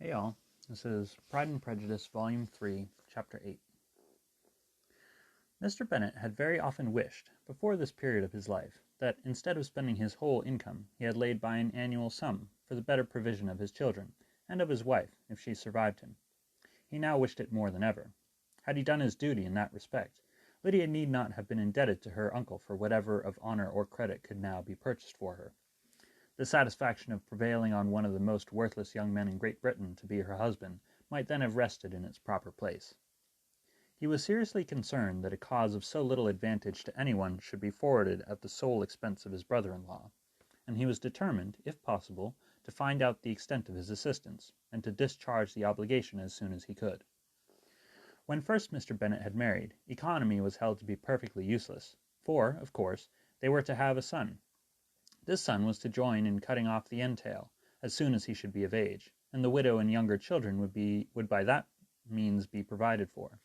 Hey y'all, this is Pride and Prejudice, Volume 3, Chapter 8. Mr. Bennet had very often wished, before this period of his life, that instead of spending his whole income, he had laid by an annual sum for the better provision of his children, and of his wife, if she survived him. He now wished it more than ever. Had he done his duty in that respect, Lydia need not have been indebted to her uncle for whatever of honour or credit could now be purchased for her. The satisfaction of prevailing on one of the most worthless young men in Great Britain to be her husband might then have rested in its proper place. He was seriously concerned that a cause of so little advantage to anyone should be forwarded at the sole expense of his brother-in-law, and he was determined, if possible, to find out the extent of his assistance, and to discharge the obligation as soon as he could. When first Mr. Bennet had married, economy was held to be perfectly useless, for, of course, they were to have a son. This son was to join in cutting off the entail, as soon as he should be of age, and the widow and younger children would by that means be provided for.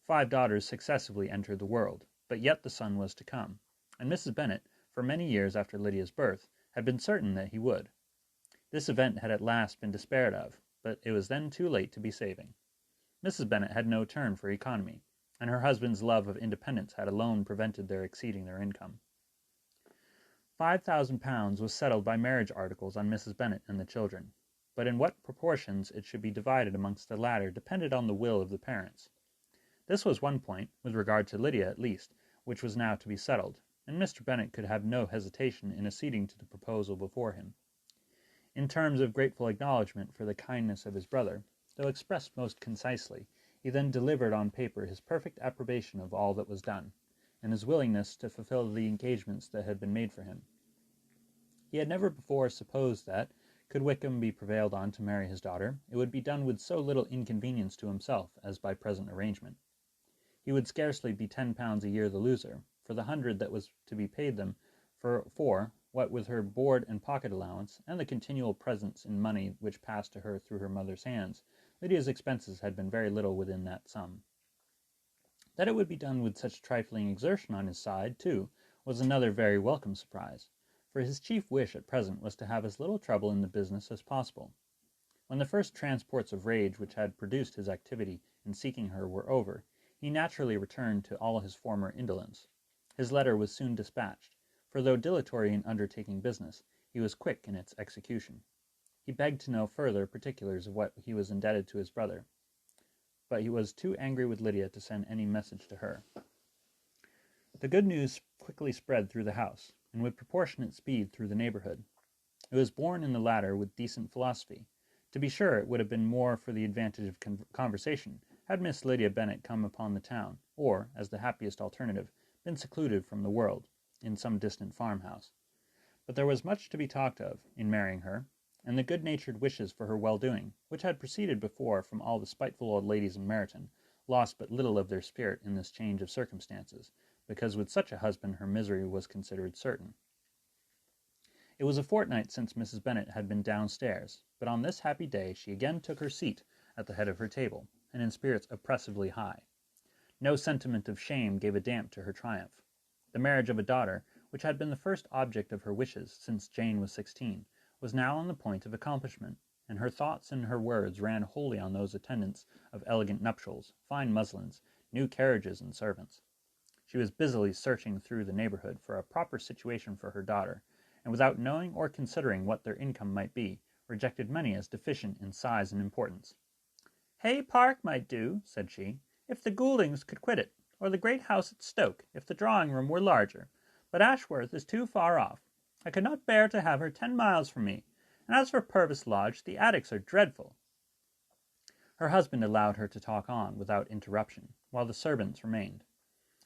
5 daughters successively entered the world, but yet the son was to come, and Mrs. Bennet, for many years after Lydia's birth, had been certain that he would. This event had at last been despaired of, but it was then too late to be saving. Mrs. Bennet had no turn for economy, and her husband's love of independence had alone prevented their exceeding their income. £5,000 was settled by marriage articles on Mrs. Bennet and the children, but in what proportions it should be divided amongst the latter depended on the will of the parents. This was one point, with regard to Lydia at least, which was now to be settled, and Mr. Bennet could have no hesitation in acceding to the proposal before him. In terms of grateful acknowledgment for the kindness of his brother, though expressed most concisely, he then delivered on paper his perfect approbation of all that was done, and his willingness to fulfill the engagements that had been made for him. He had never before supposed that, could Wickham be prevailed on to marry his daughter, it would be done with so little inconvenience to himself as by present arrangement. He would scarcely be £10 a year the loser, for the 100 that was to be paid them, for what with her board and pocket allowance, and the continual presents in money which passed to her through her mother's hands, Lydia's expenses had been very little within that sum. That it would be done with such trifling exertion on his side, too, was another very welcome surprise, for his chief wish at present was to have as little trouble in the business as possible. When the first transports of rage which had produced his activity in seeking her were over, he naturally returned to all his former indolence. His letter was soon dispatched, for though dilatory in undertaking business, he was quick in its execution. He begged to know further particulars of what he was indebted to his brother, but he was too angry with Lydia to send any message to her. The good news quickly spread through the house, and with proportionate speed through the neighbourhood. It was borne in the latter with decent philosophy. To be sure, it would have been more for the advantage of conversation had Miss Lydia Bennet come upon the town, or, as the happiest alternative, been secluded from the world, in some distant farmhouse. But there was much to be talked of, in marrying her, and the good-natured wishes for her well-doing, which had proceeded before from all the spiteful old ladies in Meryton, lost but little of their spirit in this change of circumstances, because with such a husband her misery was considered certain. It was a fortnight since Mrs. Bennet had been downstairs, but on this happy day she again took her seat at the head of her table, and in spirits oppressively high. No sentiment of shame gave a damp to her triumph. The marriage of a daughter, which had been the first object of her wishes since Jane was 16, was now on the point of accomplishment, and her thoughts and her words ran wholly on those attendants of elegant nuptials, fine muslins, new carriages, and servants. She was busily searching through the neighbourhood for a proper situation for her daughter, and without knowing or considering what their income might be, rejected many as deficient in size and importance. "Hay Park might do," said she, "if the Gouldings could quit it, or the great house at Stoke, if the drawing-room were larger, but Ashworth is too far off. I could not bear to have her 10 miles from me, and as for Purvis Lodge, the attics are dreadful." Her husband allowed her to talk on without interruption, while the servants remained.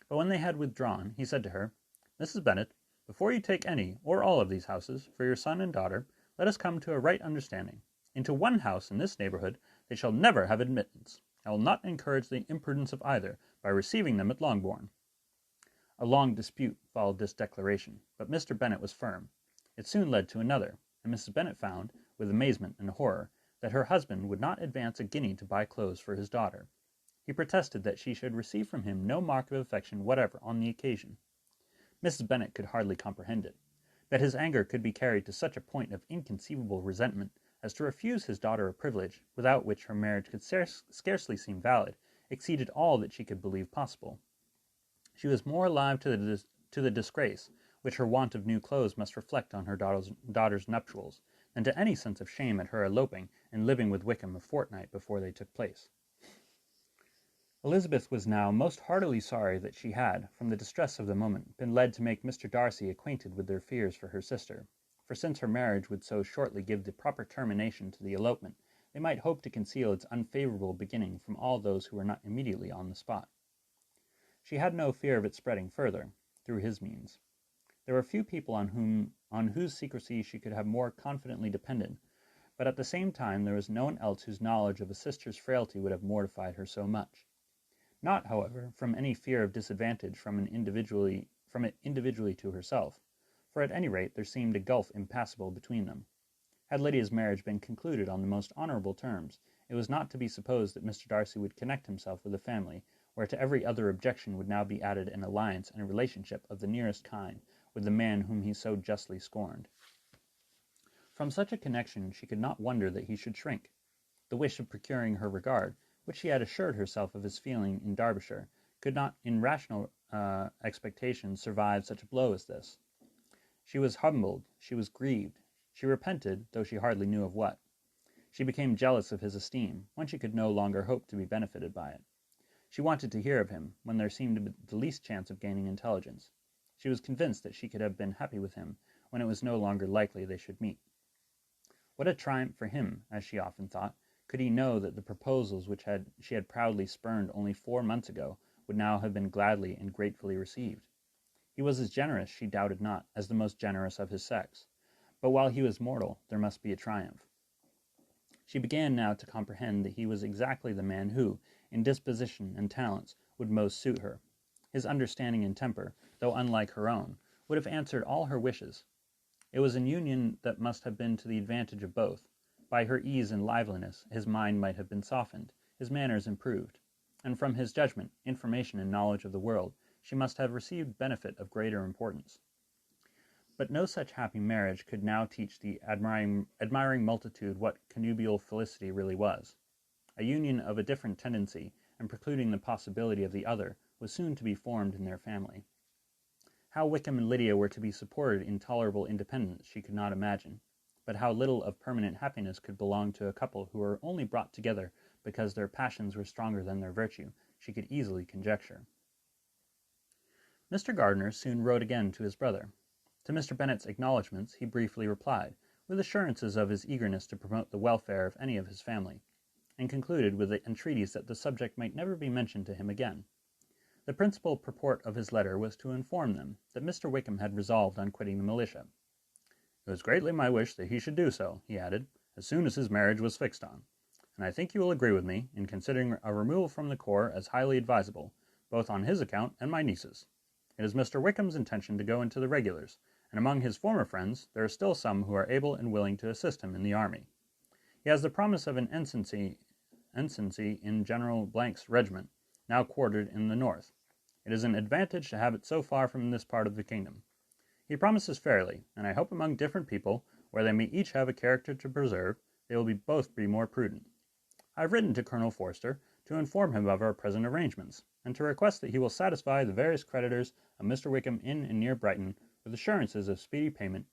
But when they had withdrawn, he said to her, "Mrs. Bennet, before you take any or all of these houses for your son and daughter, let us come to a right understanding. Into one house in this neighbourhood they shall never have admittance. I will not encourage the imprudence of either by receiving them at Longbourn." A long dispute followed this declaration, but Mr. Bennet was firm. It soon led to another, and Mrs. Bennet found, with amazement and horror, that her husband would not advance a guinea to buy clothes for his daughter. He protested that she should receive from him no mark of affection whatever on the occasion. Mrs. Bennet could hardly comprehend it. That his anger could be carried to such a point of inconceivable resentment as to refuse his daughter a privilege without which her marriage could scarcely seem valid, exceeded all that she could believe possible. She was more alive to the disgrace which her want of new clothes must reflect on her daughter's nuptials, than to any sense of shame at her eloping and living with Wickham a fortnight before they took place. Elizabeth was now most heartily sorry that she had, from the distress of the moment, been led to make Mr. Darcy acquainted with their fears for her sister, for since her marriage would so shortly give the proper termination to the elopement, they might hope to conceal its unfavourable beginning from all those who were not immediately on the spot. She had no fear of its spreading further, through his means. There were few people on whose secrecy she could have more confidently depended, but at the same time there was no one else whose knowledge of a sister's frailty would have mortified her so much. Not, however, from any fear of disadvantage from it individually to herself, for at any rate there seemed a gulf impassable between them. Had Lydia's marriage been concluded on the most honourable terms, it was not to be supposed that Mr. Darcy would connect himself with a family where to every other objection would now be added an alliance and a relationship of the nearest kind with the man whom he so justly scorned. From such a connection she could not wonder that he should shrink. The wish of procuring her regard, which she had assured herself of his feeling in Derbyshire, could not in rational expectation survive such a blow as this. She was humbled, she was grieved, she repented, though she hardly knew of what. She became jealous of his esteem, when she could no longer hope to be benefited by it. She wanted to hear of him, when there seemed the least chance of gaining intelligence. She was convinced that she could have been happy with him, when it was no longer likely they should meet. What a triumph for him, as she often thought, could he know that the proposals which she had proudly spurned only 4 months ago would now have been gladly and gratefully received. He was as generous, she doubted not, as the most generous of his sex, but while he was mortal, there must be a triumph. She began now to comprehend that he was exactly the man who, in disposition and talents, would most suit her. His understanding and temper, though unlike her own, would have answered all her wishes. It was an union that must have been to the advantage of both. By her ease and liveliness, his mind might have been softened, his manners improved, and from his judgment, information, and knowledge of the world, she must have received benefit of greater importance. But no such happy marriage could now teach the admiring multitude what connubial felicity really was. A union of a different tendency, and precluding the possibility of the other, was soon to be formed in their family. How Wickham and Lydia were to be supported in tolerable independence she could not imagine, but how little of permanent happiness could belong to a couple who were only brought together because their passions were stronger than their virtue, she could easily conjecture. Mr. Gardiner soon wrote again to his brother. To Mr. Bennet's acknowledgments he briefly replied, with assurances of his eagerness to promote the welfare of any of his family, and concluded with the entreaties that the subject might never be mentioned to him again. The principal purport of his letter was to inform them that Mr. Wickham had resolved on quitting the militia. It was greatly my wish that he should do so, he added, as soon as his marriage was fixed on, and I think you will agree with me in considering a removal from the corps as highly advisable, both on his account and my niece's. It is Mr. Wickham's intention to go into the regulars, and among his former friends there are still some who are able and willing to assist him in the army. He has the promise of an ensigncy in General Blank's regiment, now quartered in the north. It is an advantage to have it so far from this part of the kingdom. He promises fairly, and I hope among different people, where they may each have a character to preserve, they will both be more prudent. I have written to Colonel Forster to inform him of our present arrangements, and to request that he will satisfy the various creditors of Mr. Wickham in and near Brighton with assurances of speedy payment,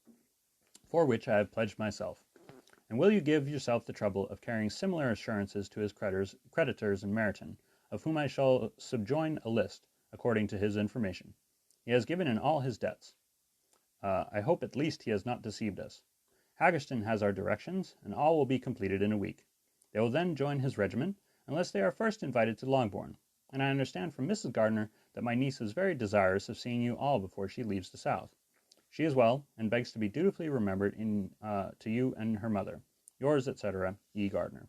for which I have pledged myself. And will you give yourself the trouble of carrying similar assurances to his creditors in Meryton, of whom I shall subjoin a list, according to his information. He has given in all his debts. I hope at least he has not deceived us. Haggerston has our directions, and all will be completed in a week. They will then join his regiment, unless they are first invited to Longbourn, and I understand from Mrs. Gardiner that my niece is very desirous of seeing you all before she leaves the south. She is well, and begs to be dutifully remembered to you and her mother. Yours, etc., E. Gardiner.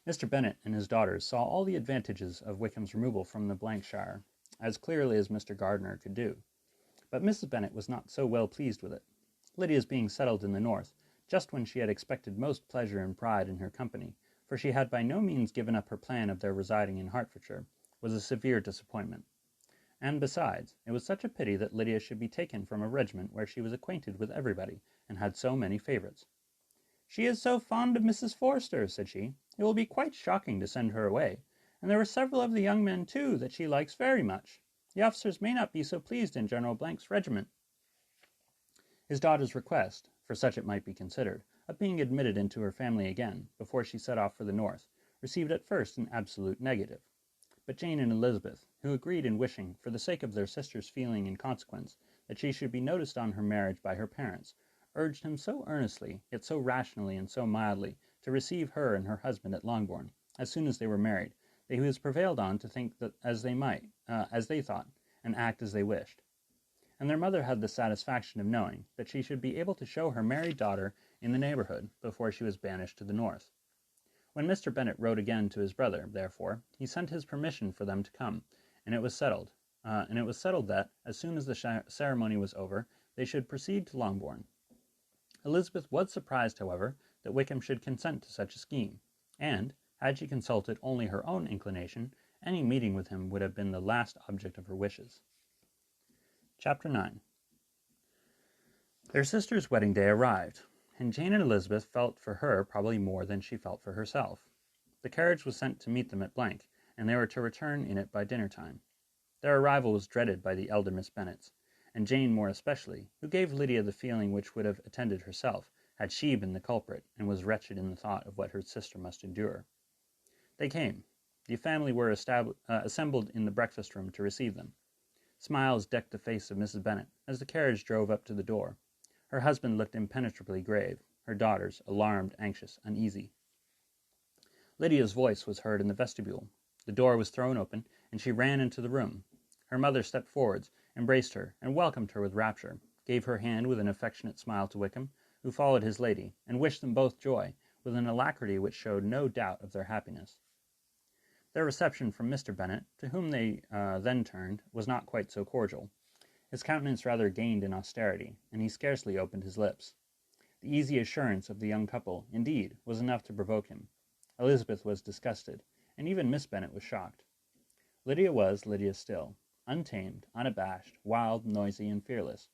Mr. Bennet and his daughters saw all the advantages of Wickham's removal from the shire, as clearly as Mr. Gardiner could do. But Mrs. Bennet was not so well pleased with it. Lydia's being settled in the north, just when she had expected most pleasure and pride in her company, for she had by no means given up her plan of their residing in Hertfordshire, was a severe disappointment. And besides, it was such a pity that Lydia should be taken from a regiment where she was acquainted with everybody, and had so many favourites. "She is so fond of Mrs. Forster," said she, "it will be quite shocking to send her away. And there are several of the young men, too, that she likes very much. The officers may not be so pleased in General Blank's regiment." His daughter's request, for such it might be considered, of being admitted into her family again, before she set off for the north, received at first an absolute negative. But Jane and Elizabeth, who agreed in wishing, for the sake of their sister's feeling in consequence, that she should be noticed on her marriage by her parents, urged him so earnestly, yet so rationally and so mildly, to receive her and her husband at Longbourn, as soon as they were married, that he was prevailed on to think that as they thought, and act as they wished. And their mother had the satisfaction of knowing that she should be able to show her married daughter in the neighbourhood before she was banished to the north. When Mr. Bennet wrote again to his brother, therefore, he sent his permission for them to come, and it was settled that, as soon as the ceremony was over, they should proceed to Longbourn. Elizabeth was surprised, however, that Wickham should consent to such a scheme, and, had she consulted only her own inclination, any meeting with him would have been the last object of her wishes. Chapter 9. Their sister's wedding day arrived, and Jane and Elizabeth felt for her probably more than she felt for herself. The carriage was sent to meet them at Blank, and they were to return in it by dinner time. Their arrival was dreaded by the elder Miss Bennets, and Jane more especially, who gave Lydia the feeling which would have attended herself, had she been the culprit, and was wretched in the thought of what her sister must endure. They came. The family were assembled in the breakfast room to receive them. Smiles decked the face of Mrs. Bennet as the carriage drove up to the door. Her husband looked impenetrably grave, her daughters alarmed, anxious, uneasy. Lydia's voice was heard in the vestibule. The door was thrown open, and she ran into the room. Her mother stepped forwards, embraced her, and welcomed her with rapture, gave her hand with an affectionate smile to Wickham, who followed his lady, and wished them both joy, with an alacrity which showed no doubt of their happiness. Their reception from Mr. Bennet, to whom they then turned, was not quite so cordial. His countenance rather gained in austerity, and he scarcely opened his lips. The easy assurance of the young couple, indeed, was enough to provoke him. Elizabeth was disgusted, and even Miss Bennet was shocked. Lydia was Lydia still, untamed, unabashed, wild, noisy, and fearless.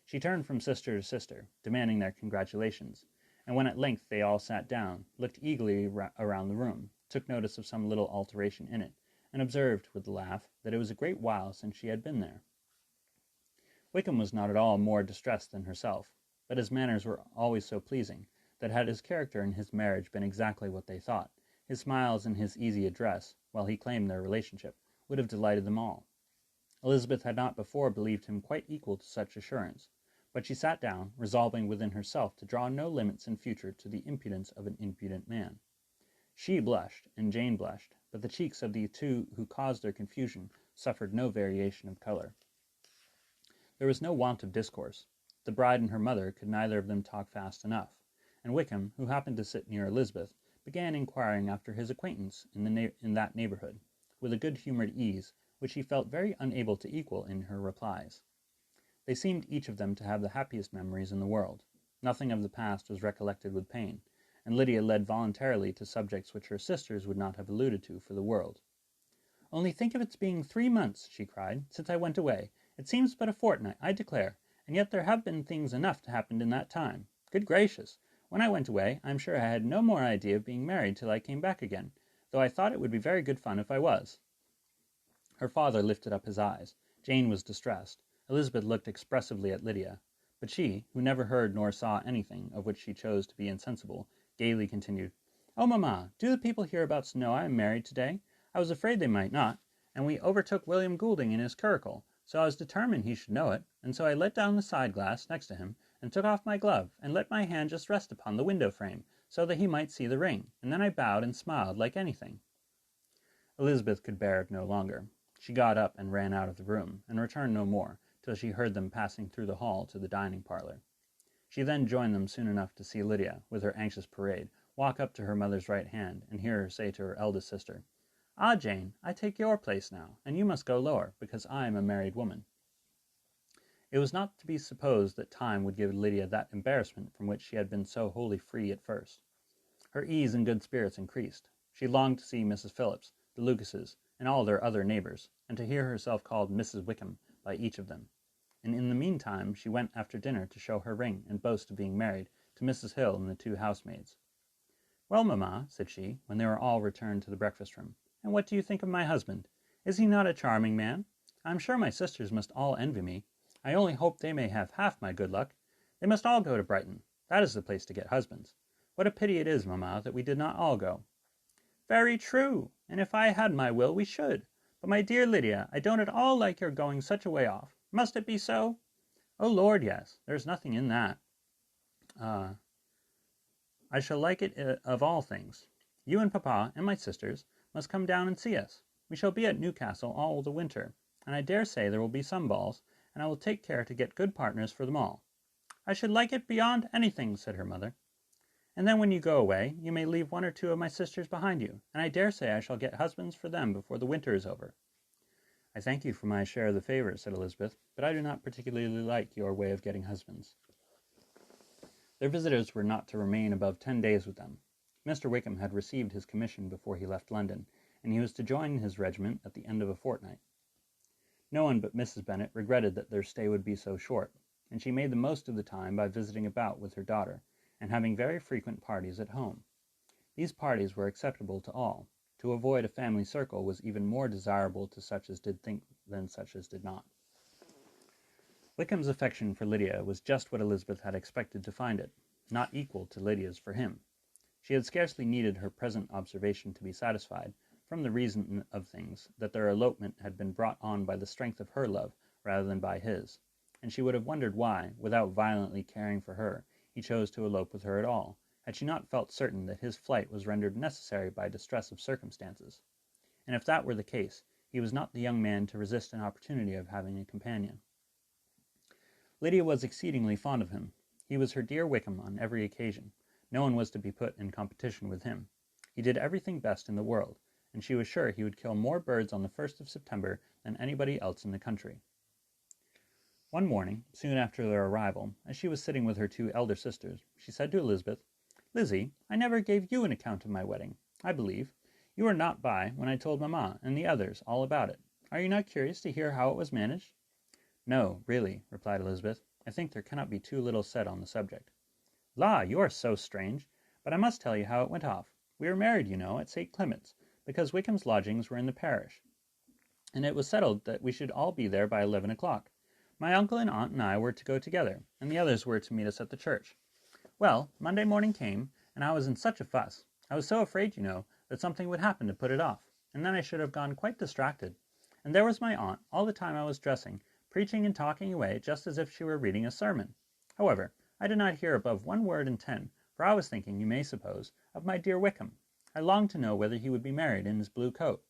She turned from sister to sister, demanding their congratulations, and when at length they all sat down, looked eagerly around the room, took notice of some little alteration in it, and observed, with a laugh, that it was a great while since she had been there. Wickham was not at all more distressed than herself, but his manners were always so pleasing, that had his character and his marriage been exactly what they thought, his smiles and his easy address, while he claimed their relationship, would have delighted them all. Elizabeth had not before believed him quite equal to such assurance, but she sat down, resolving within herself to draw no limits in future to the impudence of an impudent man. She blushed, and Jane blushed, but the cheeks of the two who caused their confusion suffered no variation of colour. There was no want of discourse. The bride and her mother could neither of them talk fast enough, and Wickham, who happened to sit near Elizabeth, began inquiring after his acquaintance in that neighbourhood, with a good-humoured ease which he felt very unable to equal in her replies. They seemed each of them to have the happiest memories in the world. Nothing of the past was recollected with pain, and Lydia led voluntarily to subjects which her sisters would not have alluded to for the world. "Only think of its being 3 months," she cried, "since I went away. It seems but a fortnight, I declare, and yet there have been things enough to happen in that time. Good gracious! When I went away, I am sure I had no more idea of being married till I came back again, though I thought it would be very good fun if I was." Her father lifted up his eyes. Jane was distressed. Elizabeth looked expressively at Lydia, but she, who never heard nor saw anything of which she chose to be insensible, gaily continued, "Oh, mamma, do the people hereabouts know I am married to-day? I was afraid they might not, and we overtook William Goulding in his curricle, so I was determined he should know it, and so I let down the side-glass next to him, and took off my glove, and let my hand just rest upon the window-frame, so that he might see the ring, and then I bowed and smiled like anything." Elizabeth could bear it no longer. She got up and ran out of the room, and returned no more, till she heard them passing through the hall to the dining-parlour. She then joined them soon enough to see Lydia, with her anxious parade, walk up to her mother's right hand, and hear her say to her eldest sister, "Ah, Jane, I take your place now, and you must go lower, because I am a married woman." It was not to be supposed that time would give Lydia that embarrassment from which she had been so wholly free at first. Her ease and good spirits increased. She longed to see Mrs. Phillips, the Lucases, and all their other neighbours, and to hear herself called Mrs. Wickham by each of them. And in the meantime she went after dinner to show her ring and boast of being married to Mrs. Hill and the two housemaids. "Well, mamma," said she, when they were all returned to the breakfast-room, "and what do you think of my husband? Is he not a charming man? I am sure my sisters must all envy me. I only hope they may have half my good luck. They must all go to Brighton. That is the place to get husbands. What a pity it is, mamma, that we did not all go." "Very true, and if I had my will we should. But my dear Lydia, I don't at all like your going such a way off. Must it be so?" "Oh Lord, yes. There is nothing in that. I shall like it of all things. You and papa and my sisters must come down and see us. We shall be at Newcastle all the winter, and I dare say there will be some balls, and I will take care to get good partners for them all." "I should like it beyond anything," said her mother. "And then when you go away, you may leave one or two of my sisters behind you, and I dare say I shall get husbands for them before the winter is over." "I thank you for my share of the favour," said Elizabeth, "but I do not particularly like your way of getting husbands." Their visitors were not to remain above 10 days with them. Mr. Wickham had received his commission before he left London, and he was to join his regiment at the end of a fortnight. No one but Mrs. Bennet regretted that their stay would be so short, and she made the most of the time by visiting about with her daughter, and having very frequent parties at home. These parties were acceptable to all. To avoid a family circle was even more desirable to such as did think than such as did not. Wickham's affection for Lydia was just what Elizabeth had expected to find it, not equal to Lydia's for him. She had scarcely needed her present observation to be satisfied, from the reason of things, that their elopement had been brought on by the strength of her love rather than by his, and she would have wondered why, without violently caring for her, he chose to elope with her at all, had she not felt certain that his flight was rendered necessary by distress of circumstances. And if that were the case, he was not the young man to resist an opportunity of having a companion. Lydia was exceedingly fond of him. He was her dear Wickham on every occasion. No one was to be put in competition with him. He did everything best in the world, and she was sure he would kill more birds on the 1st of September than anybody else in the country. One morning, soon after their arrival, as she was sitting with her two elder sisters, she said to Elizabeth, "Lizzie, I never gave you an account of my wedding, I believe. You were not by when I told mamma and the others all about it. Are you not curious to hear how it was managed?" "No, really," replied Elizabeth. "I think there cannot be too little said on the subject." "La, you are so strange! But I must tell you how it went off. We were married, you know, at St. Clement's, because Wickham's lodgings were in the parish, and it was settled that we should all be there by 11 o'clock. My uncle and aunt and I were to go together, and the others were to meet us at the church. Well, Monday morning came, and I was in such a fuss. I was so afraid, you know, that something would happen to put it off, and then I should have gone quite distracted. And there was my aunt, all the time I was dressing, preaching and talking away just as if she were reading a sermon. However, I did not hear above 1 word in 10, for I was thinking, you may suppose, of my dear Wickham. I longed to know whether he would be married in his blue coat.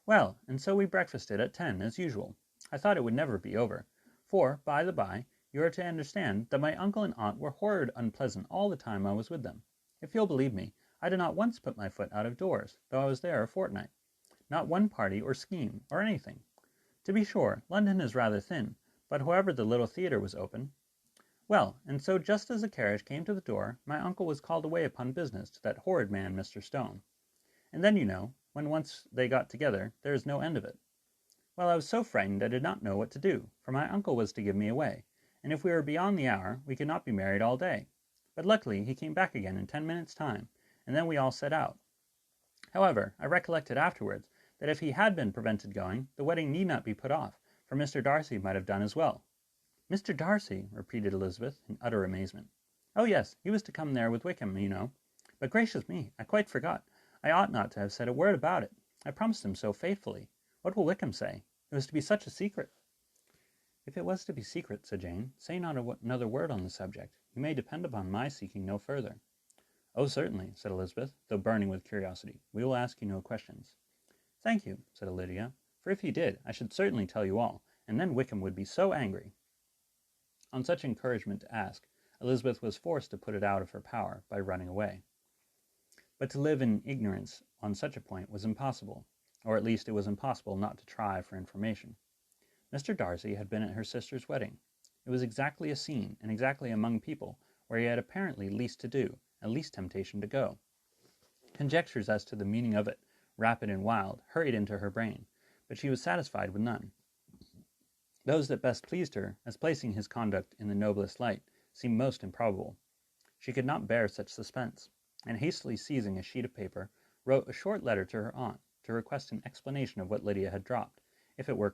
Well, and so we breakfasted at 10, as usual. I thought it would never be over, for, by the by, you are to understand that my uncle and aunt were horrid unpleasant all the time I was with them. If you'll believe me, I did not once put my foot out of doors, though I was there a fortnight. Not one party or scheme, or anything. To be sure, London is rather thin, but however the little theatre was open. Well, and so just as the carriage came to the door, my uncle was called away upon business to that horrid man, Mr. Stone. And then, you know, when once they got together, there is no end of it. Well, I was so frightened I did not know what to do, for my uncle was to give me away, and if we were beyond the hour, we could not be married all day. But luckily he came back again in 10 minutes' time, and then we all set out. However, I recollected afterwards that if he had been prevented going, the wedding need not be put off, for Mr. Darcy might have done as well." "Mr. Darcy!" repeated Elizabeth, in utter amazement. "Oh yes, he was to come there with Wickham, you know. But gracious me, I quite forgot. I ought not to have said a word about it. I promised him so faithfully. What will Wickham say? It was to be such a secret." "If it was to be secret," said Jane, "say not another word on the subject. You may depend upon my seeking no further." "Oh, certainly," said Elizabeth, though burning with curiosity. "We will ask you no questions." "Thank you," said Lydia, "for if you did, I should certainly tell you all, and then Wickham would be so angry." On such encouragement to ask, Elizabeth was forced to put it out of her power by running away. But to live in ignorance on such a point was impossible, or at least it was impossible not to try for information. Mr. Darcy had been at her sister's wedding. It was exactly a scene, and exactly among people where he had apparently least to do, and least temptation to go. Conjectures as to the meaning of it, rapid and wild, hurried into her brain, but she was satisfied with none. Those that best pleased her, as placing his conduct in the noblest light, seemed most improbable. She could not bear such suspense, and hastily seizing a sheet of paper, wrote a short letter to her aunt to request an explanation of what Lydia had dropped, if it were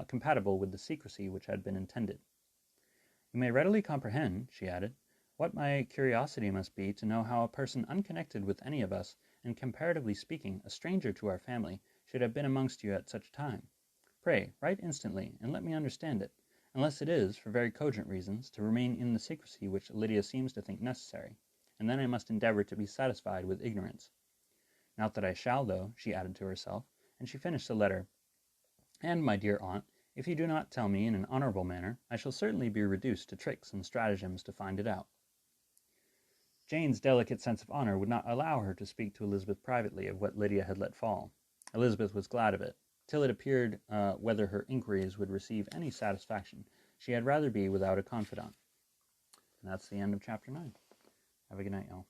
compatible with the secrecy which had been intended. "You may readily comprehend," she added, "what my curiosity must be to know how a person unconnected with any of us, and comparatively speaking, a stranger to our family, should have been amongst you at such a time. Pray write instantly, and let me understand it, unless it is, for very cogent reasons, to remain in the secrecy which Lydia seems to think necessary, and then I must endeavour to be satisfied with ignorance. Not that I shall, though," she added to herself, and she finished the letter, "and, my dear aunt, if you do not tell me in an honourable manner, I shall certainly be reduced to tricks and stratagems to find it out." Jane's delicate sense of honour would not allow her to speak to Elizabeth privately of what Lydia had let fall. Elizabeth was glad of it. Till it appeared whether her inquiries would receive any satisfaction, she had rather be without a confidant. And that's the end of chapter 9. Have a good night, y'all.